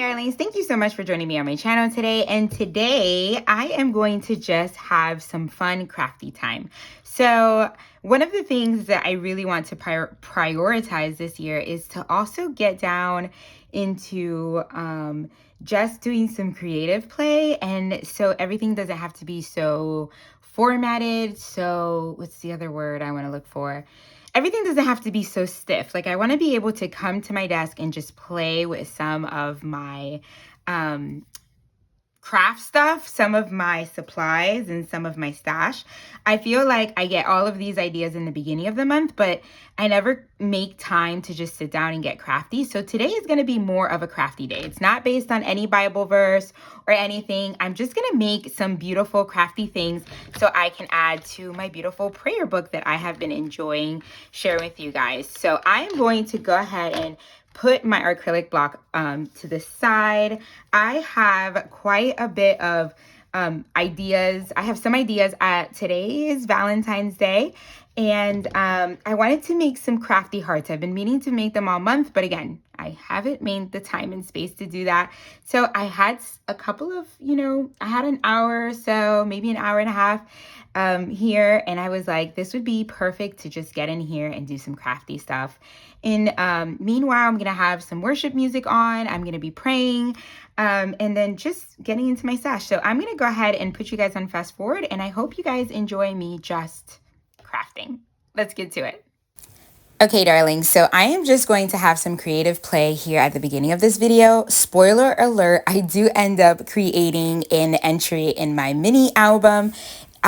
darlings, thank you so much for joining me on my channel today. And today I am going to just have some fun crafty time. So one of the things that I really want to prioritize this year is to also get down into just doing some creative play. And so everything doesn't have to be so formatted. So what's the other word I want to look for? Everything doesn't have to be so stiff. Like, I want to be able to come to my desk and just play with some of my craft stuff, some of my supplies, and some of my stash. I feel like I get all of these ideas in the beginning of the month, but I never make time to just sit down and get crafty. So today is going to be more of a crafty day. It's not based on any Bible verse or anything. I'm just going to make some beautiful crafty things so I can add to my beautiful prayer book that I have been enjoying sharing with you guys. So I am going to go ahead and put my acrylic block to the side. I have quite a bit of ideas. I have some ideas. Today is Valentine's Day, and I wanted to make some crafty hearts. I've been meaning to make them all month, but again, I haven't made the time and space to do that. So I had a couple of, I had an hour or so, maybe an hour and a half here, and I was like, this would be perfect to just get in here and do some crafty stuff. And meanwhile, I'm gonna have some worship music on. I'm gonna be praying, and then just getting into my stash. So I'm gonna go ahead and put you guys on fast forward, and I hope you guys enjoy me just crafting. Let's get to it. Okay, darlings, so I am just going to have some creative play here at the beginning of this video. Spoiler alert, I do end up creating an entry in my mini album.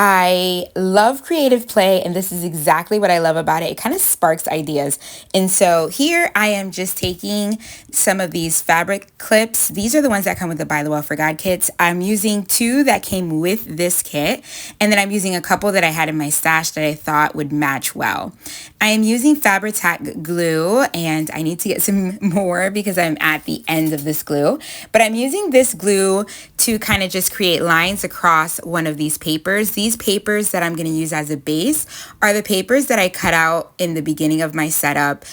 I love creative play, and this is exactly what I love about it. It kind of sparks ideas. And so here I am just taking some of these fabric clips. These are the ones that come with the By the Well for God kits. I'm using 2 that came with this kit, and then I'm using a couple that I had in my stash that I thought would match well. I am using Fabri-Tac glue, and I need to get some more because I'm at the end of this glue. But I'm using this glue to kind of just create lines across one of these papers. These papers that I'm going to use as a base are the papers that I cut out in the beginning of my setup,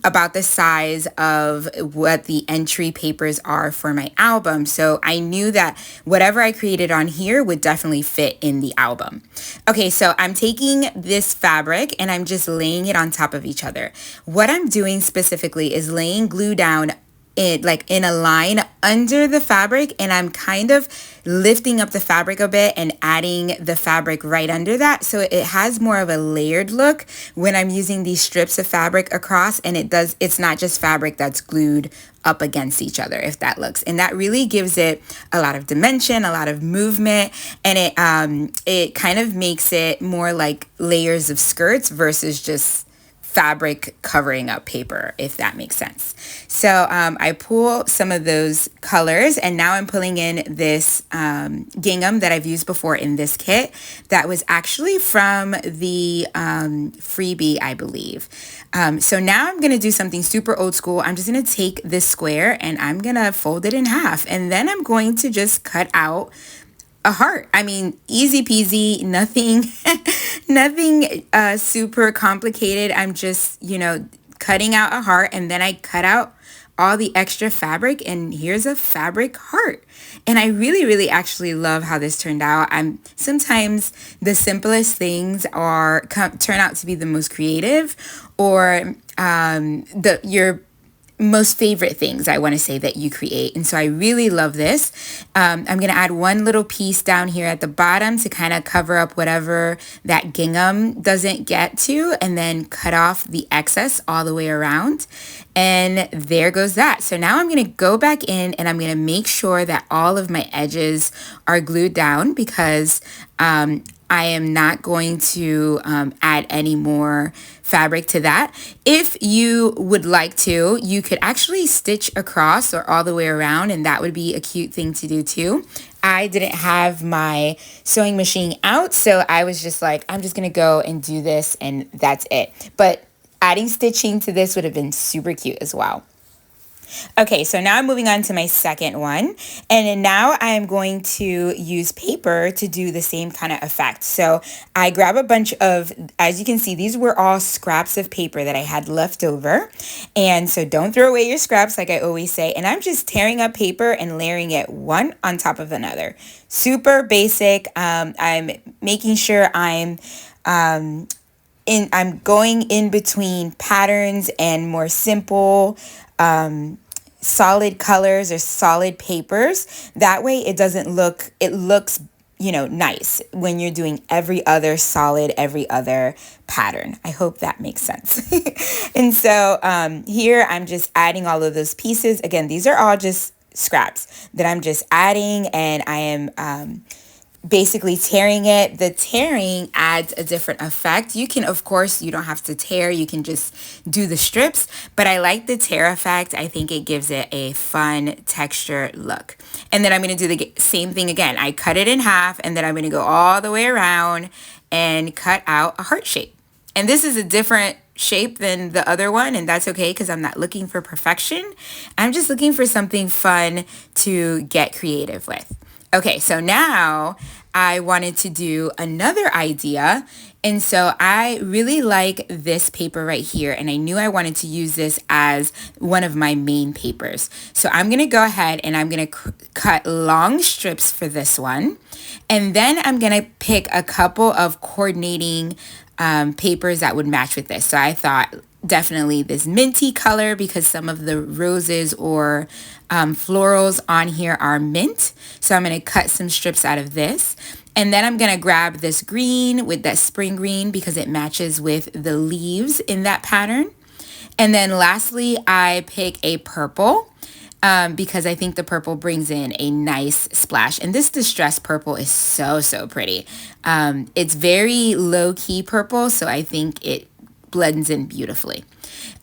about the size of what the entry papers are for my album. So I knew that whatever I created on here would definitely fit in the album. Okay, so I'm taking this fabric and I'm just laying it on top of each other. What I'm doing specifically is laying glue down like in a line under the fabric, and I'm kind of lifting up the fabric a bit and adding the fabric right under that, so it has more of a layered look when I'm using these strips of fabric across, and it's not just fabric that's glued up against each other, if that looks, and that really gives it a lot of dimension, a lot of movement, and it kind of makes it more like layers of skirts versus just fabric covering up paper, if that makes sense. So I pull some of those colors, and now I'm pulling in this gingham that I've used before in this kit that was actually from the freebie, I believe. So now I'm going to do something super old school. I'm just going to take this square and I'm going to fold it in half, and then I'm going to just cut out a heart. I mean, easy peasy, nothing super complicated. I'm just, cutting out a heart, and then I cut out all the extra fabric, and here's a fabric heart. And I really, really actually love how this turned out. Sometimes the simplest things turn out to be the most creative, or your most favorite things, I want to say, that you create. And so I really love this. I'm going to add one little piece down here at the bottom to kind of cover up whatever that gingham doesn't get to, and then cut off the excess all the way around. And there goes that. So now I'm going to go back in and I'm going to make sure that all of my edges are glued down, because I am not going to add any more fabric to that. If you would like to, you could actually stitch across or all the way around, and that would be a cute thing to do too. I didn't have my sewing machine out, so I was just like, I'm just gonna go and do this, and that's it. But adding stitching to this would have been super cute as well. Okay, so now I'm moving on to my second one. And then now I am going to use paper to do the same kind of effect. So I grab a bunch of, as you can see, these were all scraps of paper that I had left over. And so don't throw away your scraps, like I always say. And I'm just tearing up paper and layering it one on top of another. Super basic. I'm making sure I'm going in between patterns and more simple solid colors or solid papers. That way it looks, nice when you're doing every other solid, every other pattern. I hope that makes sense. And so here I'm just adding all of those pieces. Again, these are all just scraps that I'm just adding, and I am basically tearing it. The tearing adds a different effect. You can, of course, you don't have to tear. You can just do the strips, but I like the tear effect. I think it gives it a fun texture look. And then I'm going to do the same thing again. I cut it in half, and then I'm going to go all the way around and cut out a heart shape. And this is a different shape than the other one, and that's okay because I'm not looking for perfection. I'm just looking for something fun to get creative with. Okay, so now I wanted to do another idea. And so I really like this paper right here, and I knew I wanted to use this as one of my main papers. So I'm going to go ahead and I'm going to cut long strips for this one. And then I'm going to pick a couple of coordinating papers that would match with this. So I thought definitely this minty color because some of the roses or florals on here are mint. So I'm going to cut some strips out of this. And then I'm going to grab this green with that spring green because it matches with the leaves in that pattern. And then lastly, I pick a purple because I think the purple brings in a nice splash. And this distressed purple is so, so pretty. It's very low-key purple, so I think it blends in beautifully.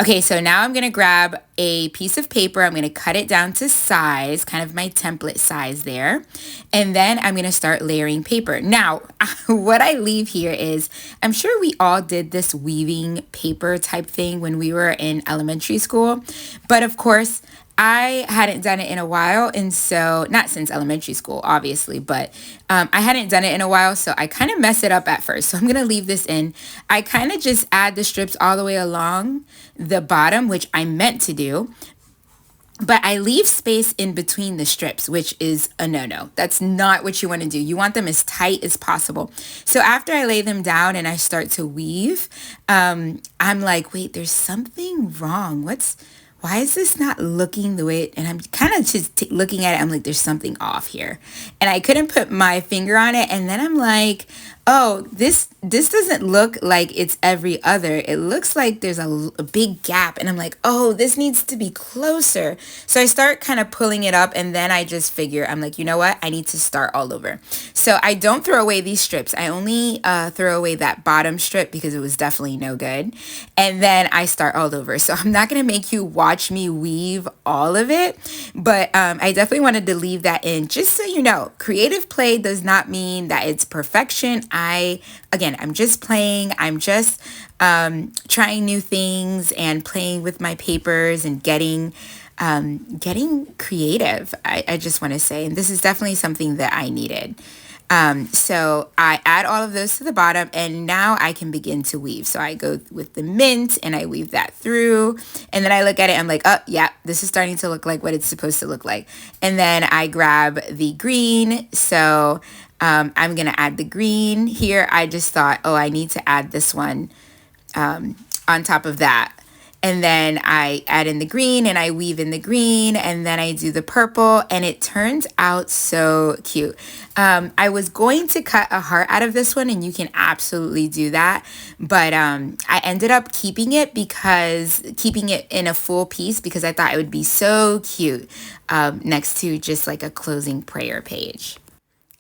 Okay, so now I'm going to grab a piece of paper. I'm going to cut it down to size, kind of my template size there. And then I'm going to start layering paper. Now, what I leave here is, I'm sure we all did this weaving paper type thing when we were in elementary school. But of course, I hadn't done it in a while, and so, not since elementary school, obviously, but I hadn't done it in a while, so I kind of mess it up at first. So I'm going to leave this in. I kind of just add the strips all the way along the bottom, which I meant to do, but I leave space in between the strips, which is a no-no. That's not what you want to do. You want them as tight as possible. So after I lay them down and I start to weave, I'm like, wait, there's something wrong. Why is this not looking the way and I'm kind of just looking at it. I'm like, there's something off here. And I couldn't put my finger on it. And then I'm like, oh, this doesn't look like it's every other. It looks like there's a big gap. And I'm like, oh, this needs to be closer. So I start kind of pulling it up, and then I just figure, I'm like, you know what? I need to start all over. So I don't throw away these strips. I only throw away that bottom strip because it was definitely no good. And then I start all over. So I'm not going to make you watch me weave all of it, but I definitely wanted to leave that in just so you know, creative play does not mean that it's perfection. I'm just playing. I'm just trying new things and playing with my papers and getting creative. I just want to say, and this is definitely something that I needed. So I add all of those to the bottom, and now I can begin to weave. So I go with the mint and I weave that through, and then I look at it. I'm like, oh yeah, this is starting to look like what it's supposed to look like. And then I grab the green. So I'm going to add the green here. I just thought, oh, I need to add this one on top of that. And then I add in the green and I weave in the green, and then I do the purple, and it turns out so cute. I was going to cut a heart out of this one, and you can absolutely do that. But I ended up keeping it in a full piece because I thought it would be so cute next to just like a closing prayer page.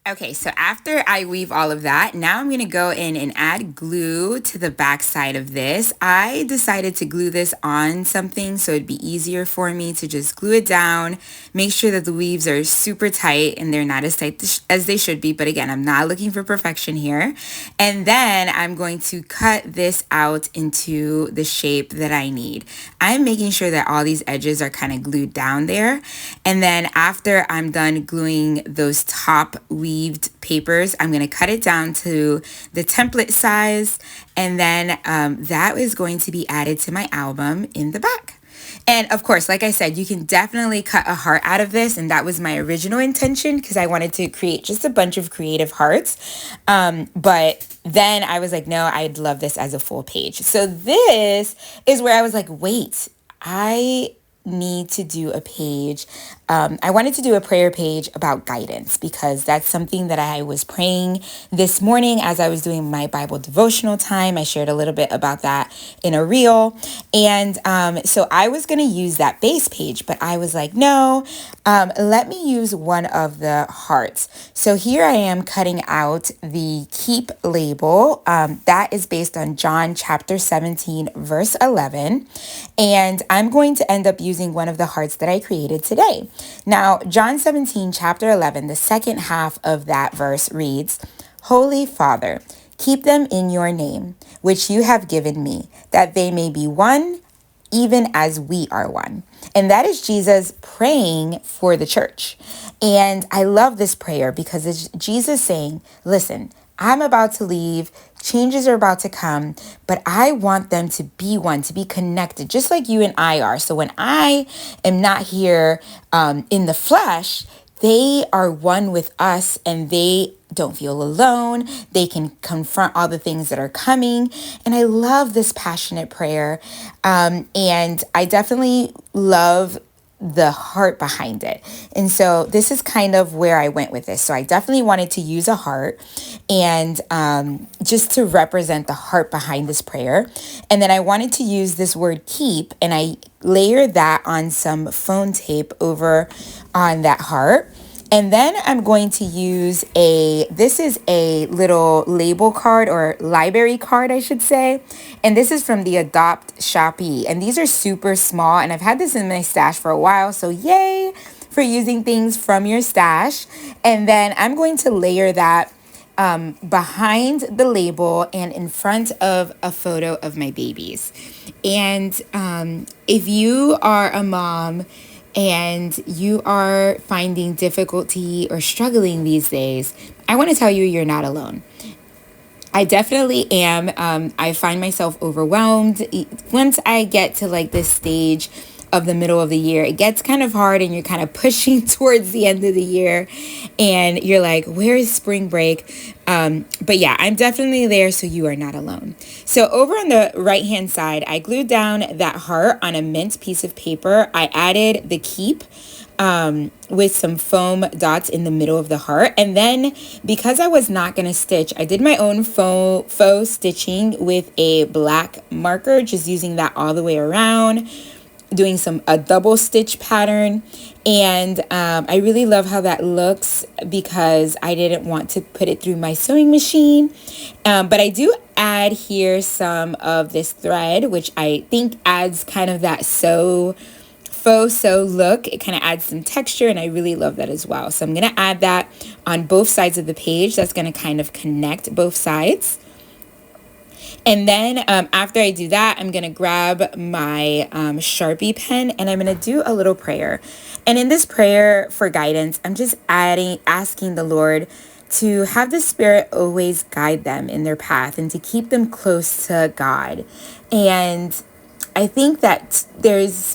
Okay, so after I weave all of that, now I'm gonna go in and add glue to the back side of this. I decided to glue this on something so it'd be easier for me to just glue it down, make sure that the weaves are super tight and they're not as tight as they should be. But again, I'm not looking for perfection here. And then I'm going to cut this out into the shape that I need. I'm making sure that all these edges are kind of glued down there. And then after I'm done gluing those top weaves papers, I'm going to cut it down to the template size, and then that is going to be added to my album in the back. And of course, like I said, you can definitely cut a heart out of this, and that was my original intention because I wanted to create just a bunch of creative hearts. But then I was like, no, I'd love this as a full page. So this is where I was like, wait, I need to do a page. I wanted to do a prayer page about guidance because that's something that I was praying this morning as I was doing my Bible devotional time. I shared a little bit about that in a reel. And so I was going to use that base page, but I was like, no, let me use one of the hearts. So here I am cutting out the keep label. That is based on John chapter 17, verse 11. And I'm going to end up using one of the hearts that I created today. Now, John 17, chapter 11, the second half of that verse reads, Holy Father, keep them in your name, which you have given me, that they may be one, even as we are one. And that is Jesus praying for the church. And I love this prayer because it's Jesus saying, listen, I'm about to leave. Changes are about to come, but I want them to be one, to be connected, just like you and I are. So when I am not here in the flesh, they are one with us and they don't feel alone. They can confront all the things that are coming. And I love this passionate prayer. And I definitely love the heart behind it. And so this is kind of where I went with this. So I definitely wanted to use a heart and just to represent the heart behind this prayer. And then I wanted to use this word keep, and I layered that on some phone tape over on that heart. And then I'm going to use this is a little label card or library card, I should say. And this is from the Adopt Shopee. And these are super small. And I've had this in my stash for a while. So yay for using things from your stash. And then I'm going to layer that behind the label and in front of a photo of my babies. And if you are a mom and you are finding difficulty or struggling these days, I want to tell you you're not alone. I definitely am. I find myself overwhelmed. Once I get to like this stage of the middle of the year, it gets kind of hard and you're kind of pushing towards the end of the year and you're like, where is spring break? But yeah, I'm definitely there, so you are not alone. So over on the right hand side, I glued down that heart on a mint piece of paper. I added the keep with some foam dots in the middle of the heart. And then because I was not going to stitch, I did my own faux stitching with a black marker, just using that all the way around, doing a double stitch pattern. And I really love how that looks because I didn't want to put it through my sewing machine. But I do add here some of this thread, which I think adds kind of that faux sew look. It kind of adds some texture, and I really love that as well. So I'm going to add that on both sides of the page. That's going to kind of connect both sides. And then after I do that, I'm going to grab my Sharpie pen and I'm going to do a little prayer. And in this prayer for guidance, I'm just asking the Lord to have the Spirit always guide them in their path and to keep them close to God. And I think that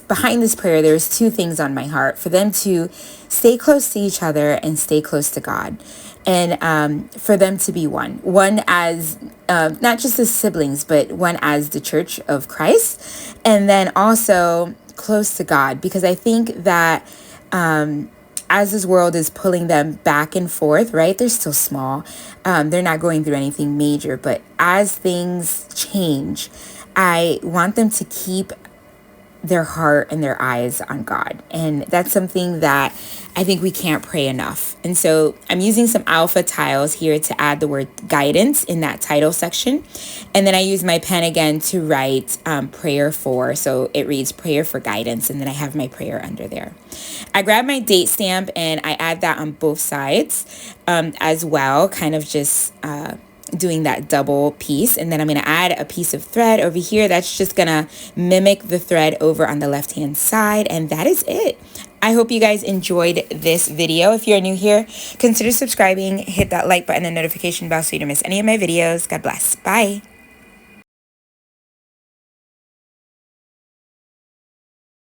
behind this prayer, there's two things on my heart: for them to stay close to each other and stay close to God. And for them to be one as not just as siblings, but one as the Church of Christ, and then also close to God, because I think that as this world is pulling them back and forth, right? They're still small. They're not going through anything major, but as things change, I want them to keep their heart and their eyes on God. And that's something that I think we can't pray enough. And so I'm using some alpha tiles here to add the word guidance in that title section. And then I use my pen again to write prayer for. So it reads prayer for guidance. And then I have my prayer under there. I grab my date stamp and I add that on both sides as well, kind of just doing that double piece. And then I'm going to add a piece of thread over here that's just going to mimic the thread over on the left hand side. And that is it. I hope you guys enjoyed this video. If you're new here, consider subscribing, hit that like button and notification bell so you don't miss any of my videos. God bless. Bye.